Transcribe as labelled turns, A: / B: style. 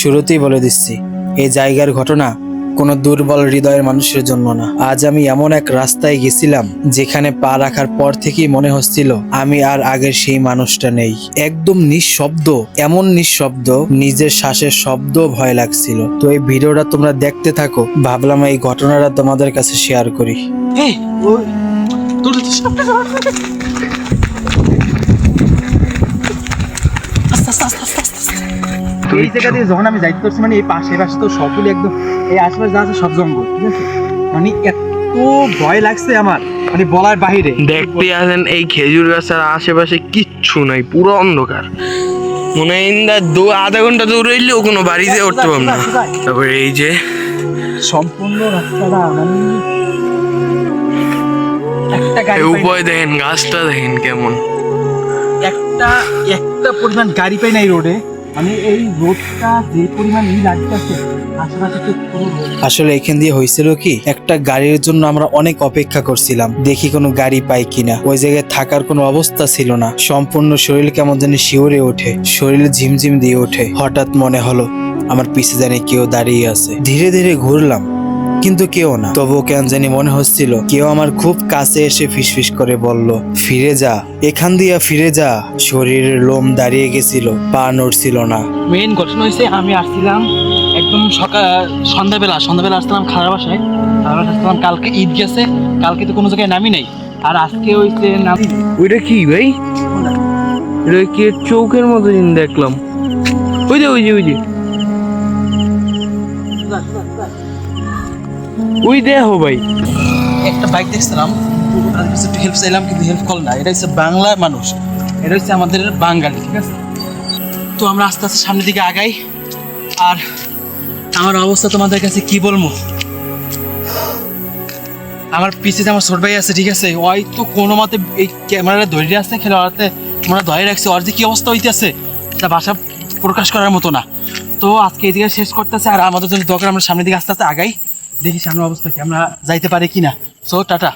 A: শুরুতেই বলে দিচ্ছি, এই জায়গার ঘটনা কোনো দুর্বল হৃদয়ের মানুষের জন্য না। আজ আমি এমন এক রাস্তায় গেছিলাম যেখানে পা রাখার পর থেকেই মনে হচ্ছিল আমি আর আগের সেই মানুষটা নেই। একদম নিঃশব্দ, এমন নিঃশব্দ নিজের শ্বাসের শব্দ ভয় লাগছিল। তো এই ভিডিওটা তোমরা দেখতে থাকো, ভাবলাম এই ঘটনাটা তোমাদের কাছে শেয়ার করি।
B: এই জায়গা দিয়ে যখন আমি যাইতে পারছি, মানে এই পাশে তো সবগুলি একদম এই আশেপাশে যা আছে সব জঙ্গল, ঠিক আছে? মানে এত ভয় লাগছে আমার, মানে বলার বাহিরে।
C: দেখতে আসেন এই খেজুর গাছের আশেপাশে কিচ্ছু নাই, পুরো অন্ধকার। মনে হয় আধা ঘন্টা দৌড়াইলেও কোনো বাড়িতে উঠতে পারব না। তারপরে এই যে
B: সম্পূর্ণ রাস্তাটা মানে একটা গাড়ি
C: উপায় দেখেন, গাছটা দেখেন কেমন।
B: একটা পরিমাণ গাড়ি পাই না এই রোডে। মানে এই রোডটা যে পরিমাণ লাগতেছে আশেপাশে।
A: আসলে এখান দিয়ে হয়েছিল কি, একটা গাড়ির জন্য আমরা অনেক অপেক্ষা করছিলাম, দেখি কোনো গাড়ি পাই কিনা। ওই জায়গায় থাকার কোনো অবস্থা ছিল না। সম্পূর্ণ শরীর কেমন জানি শিউরে ওঠে, শরীর ঝিমঝিম দিয়ে ওঠে। হঠাৎ মনে হলো আমার পিছে জানি কেউ দাঁড়িয়ে আছে। ধীরে ধীরে ঘুরলাম, কিন্তু কেউ না। তবুও কেন জানি মনে হচ্ছিল কেউ আমার খুব কাছে এসে ফিসফিস করে বলল, ফিরে যা, এখান দিয়ে ফিরে যা। শরীরের লোম দাঁড়িয়ে গেছিল, পা নড়ছিল না।
B: মেইন ঘটনা হয়েছে, আমি আসছিলাম একদম সন্ধ্যাবেলা আসছিলাম খারাপ বাসায়। আসছিলাম, কালকে ঈদ গেছে, কালকে তো কোনো জায়গায় নামি নাই। আর আজকে হইছে নামি।
C: ওইটা কি ভাই? এটা কি চৌকের মতো দেখলাম? ওই যে ওই দেখো ভাই,
B: একটা বাইক দেখছিলাম, একটু হেল্প চাইলাম কিন্তু হেল্প করল না। এটা হচ্ছে বাংলার মানুষ, এটা হচ্ছে আমাদের বাঙালি, ঠিক আছে? তো আমরা আস্তে আস্তে সামনের দিকে আগাই। আর আমার অবস্থা তোমাদের কাছে কি বলবো, আমার পিছে যে আমার ছোট ভাই আছে, ঠিক আছে? ওই তো কোনো মতে এই ক্যামেরাটা ধরে আসছে, খেলোয়াড়তে তোমরা ধরে রাখছে। ওর যে কি অবস্থা হইতেছে তা ভাষা প্রকাশ করার মতো না। তো আজকে এই জায়গায় শেষ করতেছে। আর আমাদের জন্য দরকার আমরা সামনের দিকে আস্তে আস্তে আগাই, দেখি সামনের অবস্থা কি, আমরা যাইতে পারি কিনা। So tata.